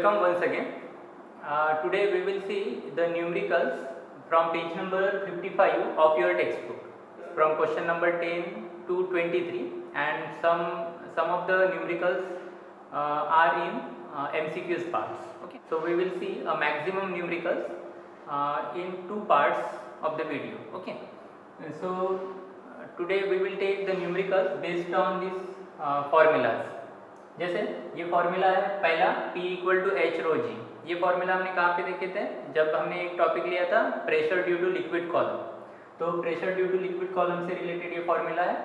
welcome once again. Today we will see the numericals from page number 55 of your textbook, from question number 10 to 23, and some of the numericals are in MCQs parts. Okay, so we will see a maximum numericals in two parts of the video. Okay, so today we will take the numericals based on these formulas. जैसे ये formula है पहला P equal to h rho जी. ये formula हमने कहाँ पे देखे थे? जब हमने एक टॉपिक लिया था pressure due to liquid column. तो pressure due to liquid column से रिलेटेड ये फॉर्मूला है.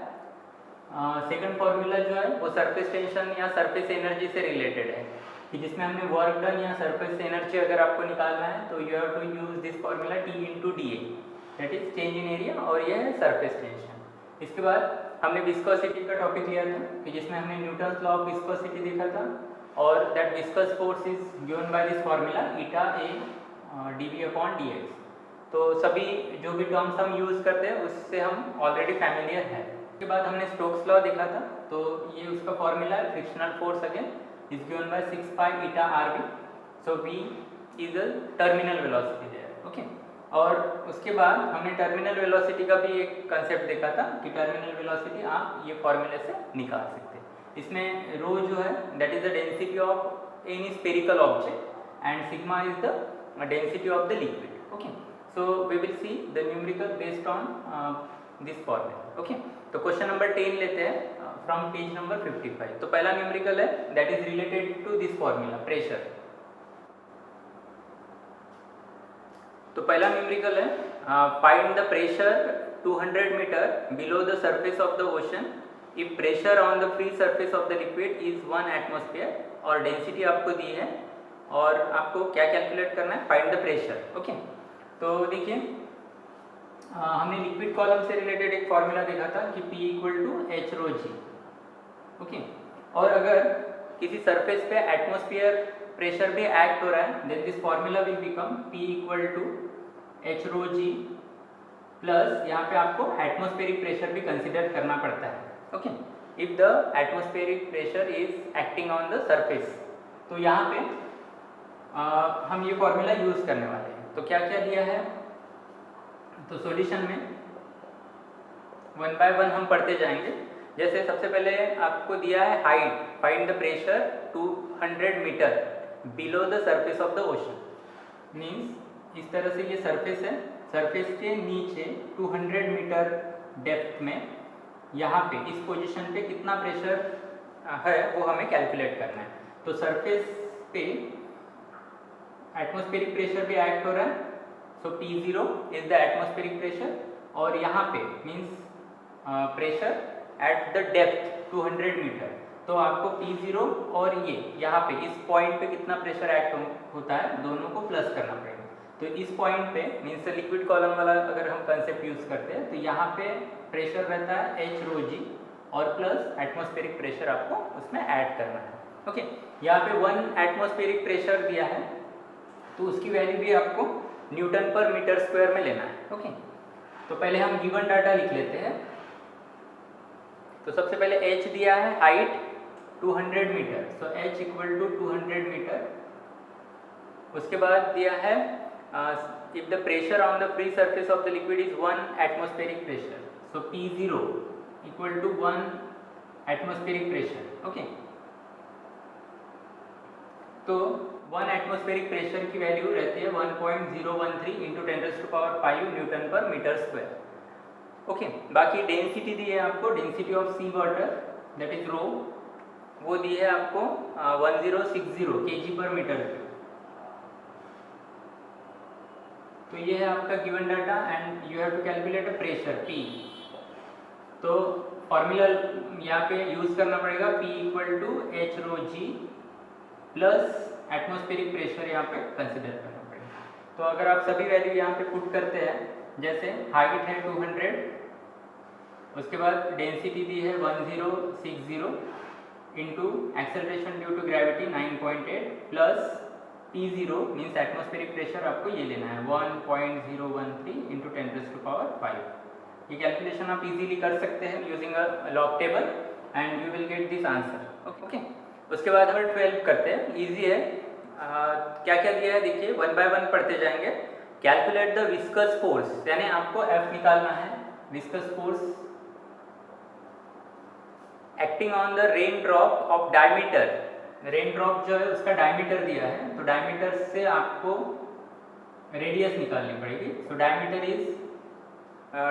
सेकंड फॉर्मूला जो है वो सरफेस टेंशन या सरफेस एनर्जी से रिलेटेड है, कि जिसमें हमने वर्क डन या सरफेस एनर्जी अगर आपको निकालना है तो you have to use this formula T into D A, that is change in area, और ये है सरफेस टेंशन. इसके बाद हमने विस्कोसिटी का टॉपिक लिया था, कि जिसमें हमने न्यूटन्स लॉ ऑफ विस्कोसिटी देखा था, और that viscous force is given by this formula eta A dV upon dx. तो सभी जो भी टर्म्स हम यूज़ करते हैं उससे हम ऑलरेडी फैमिलियर है. उसके बाद हमने स्टोक्स लॉ देखा था, तो ये उसका फॉर्मूला है frictional force again is given by 6 pi eta RV. So V is a terminal velocity there. Okay, और उसके बाद हमने टर्मिनल वेलोसिटी का भी एक कंसेप्ट देखा था, कि टर्मिनल वेलोसिटी आप ये फॉर्मूले से निकाल सकते हैं. इसमें रो जो है that is the density of any spherical object and sigma is the density of the liquid. Okay, so we will see the numerical based on this formula. Okay, तो क्वेश्चन नंबर 10 लेते हैं from page number 55. तो पहला numerical है that is related to this formula pressure. तो पहला numerical है find the pressure 200 metre below the surface of the ocean if pressure on the free surface of the liquid is 1 atmosphere, और density आपको दी है और आपको क्या कैलकुलेट करना है, फाइंड द प्रेशर. ओके, तो देखिए हमने लिक्विड कॉलम से रिलेटेड एक फॉर्मूला देखा था कि P equal to h rho g. Okay, और अगर किसी सरफेस पे एटमॉस्फेयर प्रेशर भी एक्ट हो रहा है, then this formula will become P equal to h rho g plus यहाँ पे आपको एटमॉस्फेरिक प्रेशर भी कंसिडर करना पड़ता है. Okay, if the atmospheric pressure is acting on the surface. तो यहाँ पे हम ये फॉर्मूला यूज करने वाले हैं. तो क्या क्या दिया है, तो सॉल्यूशन में वन बाय वन हम पढ़ते जाएंगे. जैसे सबसे पहले आपको दिया है height, find the pressure 200 metre below the surface of the ocean. Means इस तरह से ये सरफेस है, सरफेस के नीचे 200 मीटर डेप्थ में यहाँ पे इस पोजीशन पे कितना प्रेशर है वो हमें कैलकुलेट करना है. तो सरफेस पे एटमॉस्फेरिक प्रेशर भी एक्ट हो रहा है, so P0 is the atmospheric pressure, और यहाँ पे means pressure at the depth 200 metre. तो आपको P0 और ये यहाँ पे इस पॉइंट पे कितना प्रेशर एक्ट होता है दोनों को प्लस करना पड़ेगा. तो इस पॉइंट पे मीन्स लिक्विड कॉलम वाला अगर हम कंसेप्ट यूज करते हैं तो यहाँ पे प्रेशर रहता है एच रो जी और प्लस एटमॉस्फेरिक प्रेशर आपको उसमें ऐड करना है. ओके, यहाँ पे 1 एटमॉस्फेरिक प्रेशर दिया है, तो उसकी वैल्यू भी आपको न्यूटन पर मीटर स्क्वायर में लेना है. ओके, तो पहले हम गिवन डाटा लिख लेते हैं. तो सबसे पहले h दिया है height 200 metre, so h equal to 200 metre. उसके बाद दिया है if the pressure on the free surface of the liquid is 1 atmospheric pressure, so P0 equal to 1 atmospheric pressure. Okay, तो 1 एटमॉस्फेरिक प्रेशर की वैल्यू रहती है 1.013 इंटू 10⁵ न्यूटन पर metre square. Okay, बाकी डेंसिटी दी है आपको, density of sea water that is rho, वो दी है आपको 1060 kg पर मीटर क्यूब. तो ये है आपका given data and you have to calculate a pressure P. तो फॉर्मूला यहाँ पे यूज करना पड़ेगा P equal to h rho g plus atmospheric pressure यहाँ पे कंसिडर करना पड़ेगा. तो अगर आप सभी वैल्यू यहाँ पे पुट करते हैं, जैसे हाइट है 200, उसके बाद डेंसिटी दी है 1060 into acceleration due to gravity 9.8 plus P0 means atmospheric pressure आपको ये लेना है 1.013 इंटू 10⁵. ये कैलकुलेशन आप इजीली कर सकते हैं using a log table and you will get this answer. Okay, उसके बाद हम 12 करते हैं, इजी है. क्या क्या दिया है देखिए, वन बाय वन पढ़ते जाएंगे। कैलकुलेट द विस्कस फोर्स, यानी आपको F निकालना है। Viscous force acting on the rain drop of diameter, rain drop जो है उसका डायमीटर दिया है, तो डायमीटर से आपको रेडियस निकालनी पड़ेगी। So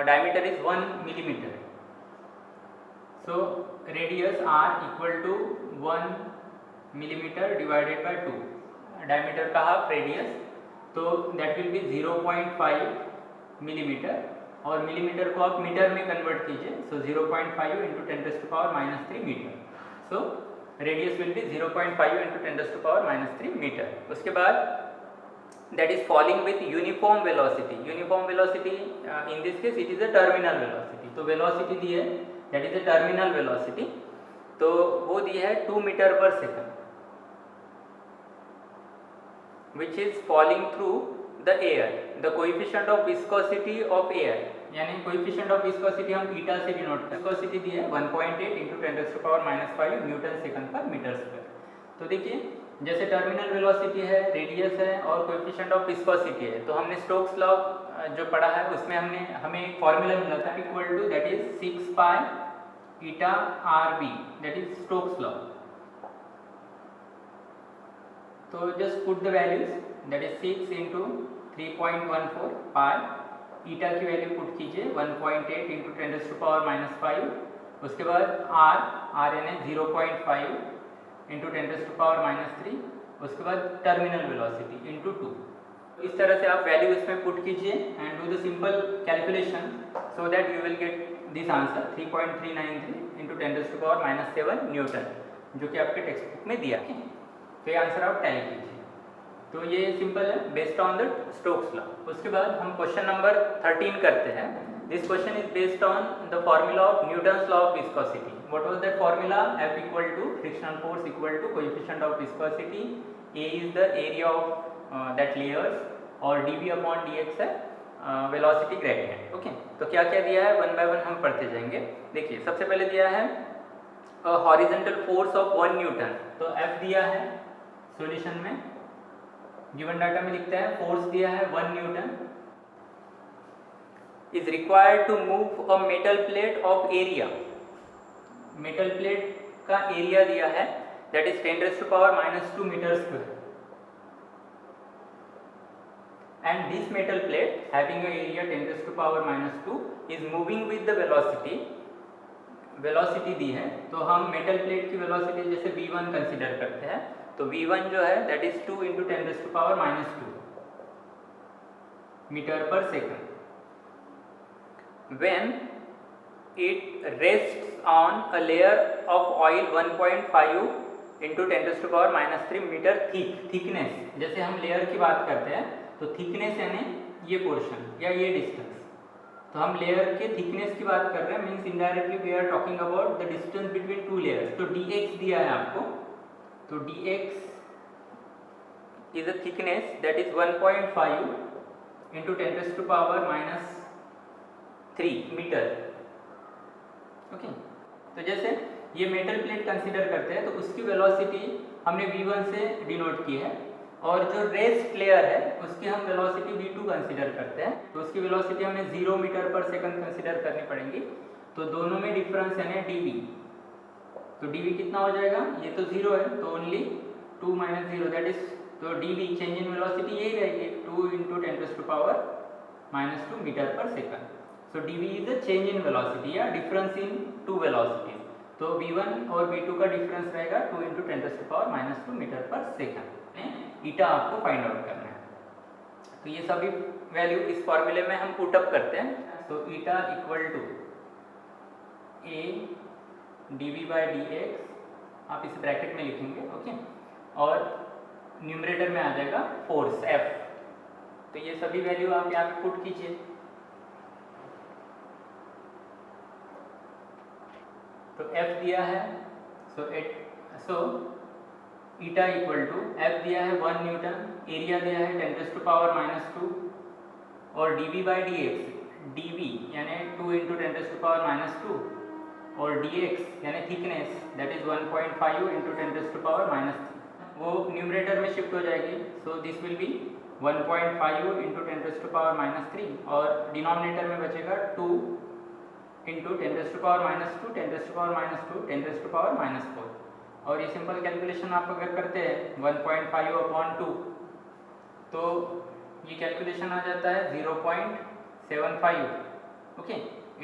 diameter is 1 millimetre, so radius R equal to 1 millimetre divided by 2, diameter का हाफ रेडियस, तो दैट विल बी 0.5 मिलीमीटर, और मिलीमीटर को आप मीटर में कन्वर्ट कीजिए, so 0.5 into 10⁻³ metre, so radius will be 0.5 into 10⁻³ metre. उसके बाद that is falling with uniform velocity, uniform velocity in this case it is a terminal velocity, तो velocity दी है that is a terminal velocity, तो वो दी है 2 metre पर second, which is falling through the air, the coefficient of viscosity of air, यानी coefficient of viscosity हम ईटा से डिनोट करते हैं, viscosity दी है 1.8 इंटू 10⁻⁵ न्यूटन सेकंड पर मीटर स्क्वायर। तो देखिए जैसे टर्मिनल वेलोसिटी है, रेडियस है और कोएफिशिएंट ऑफ विस्कोसिटी है, तो हमने स्टोक्स लॉ जो पढ़ा है उसमें हमें एक फॉर्मूला मिला था equal to that is 6 pi eta RB, that is Stokes law. तो just put the values, that is 6 into 3.14 pi, eta की वैल्यू पुट कीजिए 1.8 इंटू 10⁻⁵, उसके बाद R यानी 0.5 इंटू 10⁻⁻3, उसके बाद टर्मिनल वेलोसिटी इंटू 2। इस तरह से आप वैल्यू इसमें पुट कीजिए and do the simple calculation, so that you will get this answer 3.393 into 10⁻⁷ Newton, जो कि आपके टेक्स्ट बुक में दिया है। तो ये आंसर आप टैली कीजिए। तो ये सिंपल है, based on the Stokes law. उसके बाद हम क्वेश्चन नंबर 13 करते हैं। This question is based on the formula of Newton's law of viscosity. What was that formula? F equal to frictional force equal to coefficient of viscosity, A is the area of that layers, और dV upon dx है velocity gradient। Okay, तो क्या क्या दिया है one by one हम पढ़ते जाएंगे। देखिए सबसे पहले दिया है हॉरिजॉन्टल फोर्स ऑफ 1 न्यूटन, तो F दिया है सॉल्यूशन में, गिवन डाटा में लिखते हैं फोर्स दिया है 1 newton is required to move a metal plate of area, metal plate का एरिया दिया है that is 10⁻⁻² metre square, and this metal plate having a area 10⁻⁻² is moving with the velocity, velocity दी है, तो हम metal plate की velocity जैसे v1 consider करते हैं, तो v1 जो है दैट इज 2 इंटू 10⁻⁻² मीटर पर second. When it rests on a layer of oil 1.5 into 10⁻⁻³ metre thickness, जैसे हम लेयर की बात करते हैं तो थिकनेस यानी ये पोर्शन या ये डिस्टेंस, तो हम लेयर के थिकनेस की बात कर रहे हैं, means indirectly we are talking about the distance between 2 layers. तो dx दिया है आपको, तो dx is a thickness that is 1.5 into 10⁻³ metre. Okay, तो जैसे ये मेटल प्लेट कंसीडर करते हैं तो उसकी वेलोसिटी हमने v1 से डिनोट की है, और जो रेस्ट लेयर है उसकी हम वेलोसिटी v2 कंसीडर करते हैं, तो उसकी वेलोसिटी हमें 0 मीटर पर सेकंड कंसीडर करनी पड़ेगी। तो दोनों में डिफरेंस यानी dv, तो dv कितना हो जाएगा, ये तो 0 है तो ओनली 2 माइनस 0 दैट इज, तो dv चेंज इन वेलोसिटी यही रहेगी 2 इंटू 10⁻⁻² मीटर पर second. So dv is the change in velocity या difference in two velocities, तो v1 और v2 का डिफरेंस रहेगा 2 इंटू 10⁻⁻² मीटर पर सेकंड। ईटा आपको फाइंड आउट करना है, तो ये सभी वैल्यू इस फॉर्मूले में हम पुट अप करते हैं। तो eta equal to a dv by dx, आप इसे ब्रैकेट में लिखेंगे, ओके, और न्यूमरेटर में आ जाएगा फोर्स F, तो ये सभी वैल्यू आप यहाँ पे पुट कीजिए। तो F दिया है, सो ईटा इक्वल टू F दिया है 1 न्यूटन, एरिया दिया है 10⁻⁻², और dv बाई dx, dv यानी 2 इंटू 10⁻⁻², और dx यानी थिकनेस दैट इज 1.5 इंटू 10⁻⁻3। वो न्यूमरेटर में शिफ्ट हो जाएगी, सो दिस विल बी 1.5 इंटू 10⁻³ और डिनोमिनेटर में बचेगा 2 इंटू 10⁻², 10⁻², 10⁻⁻4। और ये सिंपल कैलकुलेशन आप अगर करते हैं 1.5/2 तो ये कैलकुलेशन आ जाता है 0.75 ओके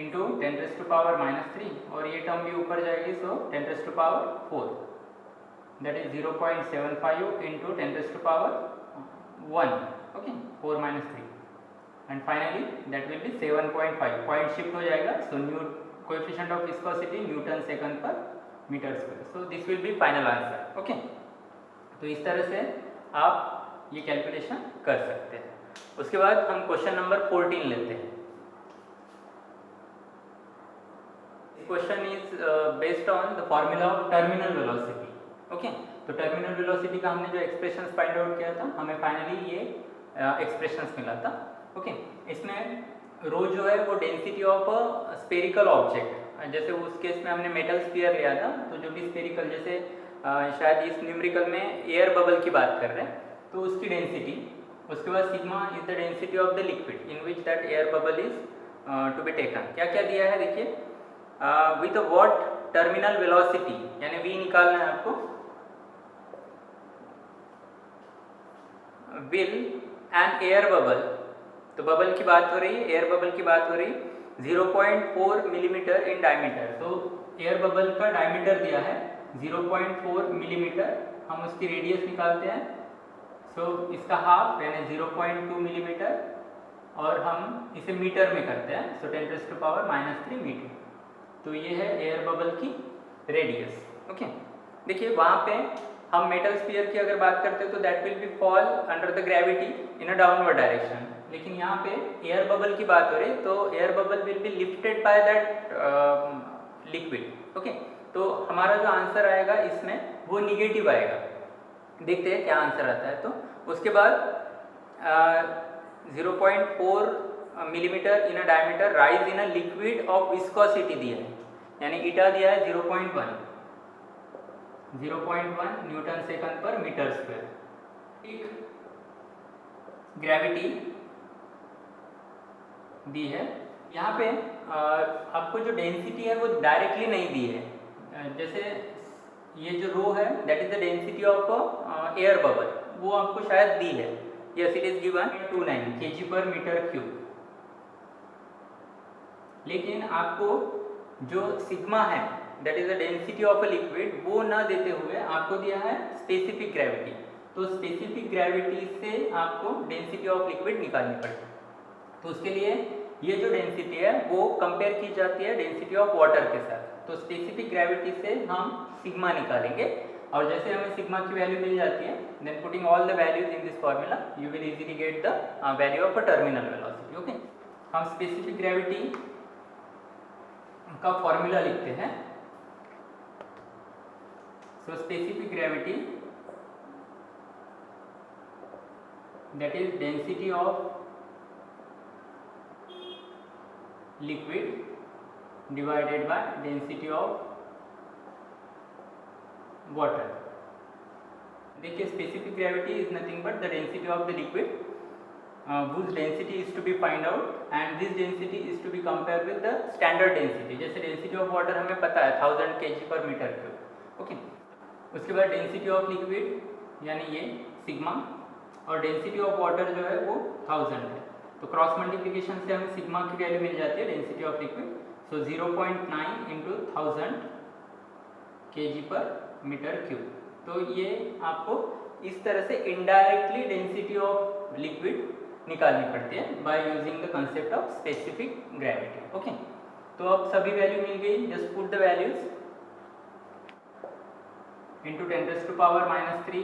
इंटू 10⁻³ और ये टर्म भी ऊपर जाएगी, so 10⁻⁴, that is 0.75 into 10⁻1 okay 4 - 3 and finally that will be 7.5। Point shift हो जाएगा, so coefficient of viscosity newton second पर metre square, so this will be final answer okay. तो इस तरह से आप ये कैलकुलेशन कर सकते हैं। उसके बाद हम क्वेश्चन नंबर 14 लेते हैं। Question is based on the formula of terminal velocity okay. तो टर्मिनल वेलोसिटी का हमने जो एक्सप्रेशंस फाइंड आउट किया था, हमें फाइनली ये एक्सप्रेशंस मिला था ओके। इसमें रो जो है वो डेंसिटी ऑफ स्फेरिकल ऑब्जेक्ट, जैसे उस केस में हमने मेटल स्फीयर लिया था, तो जो भी स्फेरिकल, जैसे शायद इस न्यूमेरिकल में एयर बबल की बात कर रहे हैं, तो उसकी डेंसिटी, उसके बाद sigma is the density of the liquid in which that air bubble is to be taken. क्या क्या दिया है देखिए, विथ व्हाट टर्मिनल वेलोसिटी, यानी v निकालना है आपको, विल एन एयर बबल, तो बबल की बात हो रही है, एयर बबल की बात हो रही, 0.4 मिलीमीटर इन डायमीटर। तो एयर बबल का डायमीटर दिया है 0.4 मिलीमीटर, हम उसकी रेडियस निकालते हैं, सो इसका हाफ यानी 0.2 मिलीमीटर और हम इसे मीटर में करते हैं, सो 10⁻³ मीटर। तो ये है एयर बबल की रेडियस ओके। देखिए वहाँ पे हम मेटल स्फीयर की अगर बात करते हैं तो that will B fall under the gravity in a downward direction, लेकिन यहाँ पे एयर बबल की बात हो रही, तो air bubble will be lifted by that liquid okay. तो हमारा जो आंसर आएगा इसमें वो निगेटिव आएगा, देखते हैं क्या आंसर आता है। तो उसके बाद 0.4 millimetre in a diameter rise in a liquid of viscosity दिया है, यानी ईटा दिया है 0.1 न्यूटन सेकंड पर मीटर स्क्वायर। एक ग्रेविटी दी है, यहाँ पे आपको जो डेंसिटी है वो डायरेक्टली नहीं दी है, जैसे ये जो रो है that is the density of air bubble, वो आपको शायद दी है, yes it is given 29 kg/m³। लेकिन आपको जो सिग्मा है that is the density of a liquid, वो ना देते हुए आपको दिया है स्पेसिफिक ग्रेविटी। तो स्पेसिफिक ग्रेविटी से आपको डेंसिटी ऑफ लिक्विड निकालनी पड़ती है। तो उसके लिए ये जो डेंसिटी है वो कंपेयर की जाती है डेंसिटी ऑफ वाटर के साथ। तो स्पेसिफिक ग्रेविटी से हम सिग्मा निकालेंगे, और जैसे हमें सिग्मा की वैल्यू मिल जाती है, then putting all the values in this formula you will easily get the value of a terminal velocity okay. हम स्पेसिफिक ग्रेविटी का फॉर्मूला लिखते हैं, so specific gravity that is density of liquid divided by density of water. देखिए specific gravity is nothing but the density of the liquid whose density is to be find out and this density is to be compared with the standard density। जैसे density of water हमें पता है 1000 kg/m³ okay. उसके बाद density of liquid यानी ये sigma, और density of water जो है वो 1000 है, तो क्रॉस मल्टीप्लिकेशन से हमें सिग्मा की वैल्यू मिल जाती है density of liquid, so 0.9 into 1000 kg/m³। तो ये आपको इस तरह से इनडायरेक्टली डेंसिटी ऑफ लिक्विड निकालनी पड़ती है by using the concept of specific gravity okay. तो अब सभी वैल्यू मिल गई, just put the values into 10⁻³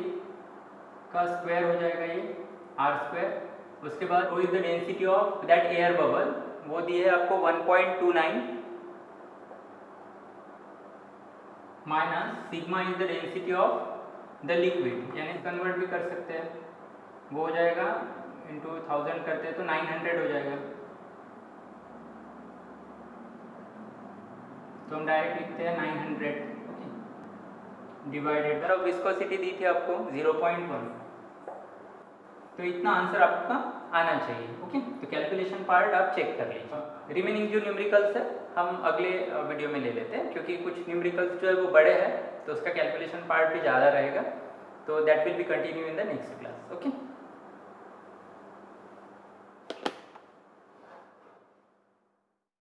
का स्क्वायर हो जाएगा ये r²। उसके बाद वो is the density of that air bubble, वो दी है आपको 1.29 minus sigma is the density of the liquid, यानी कन्वर्ट भी कर सकते हैं, वो हो जाएगा इंटू 1000 करते हैं तो 900 हो जाएगा। तो हम डायरेक्ट लिखते हैं 900 ओके। डिवाइडेड और विस्कोसिटी दी थी आपको 0.1, तो इतना आंसर आपका आना चाहिए। ओके, तो कैलकुलेशन पार्ट आप चेक कर लीजिए। रिमेनिंग जो न्यूमेरिकल्स है हम अगले वीडियो में ले लेते हैं, क्योंकि कुछ न्यूमेरिकल्स जो है वो बड़े हैं तो उसका कैलकुलेशन पार्ट भी ज़्यादा रहेगा, तो that will B continue in the next class. Okay.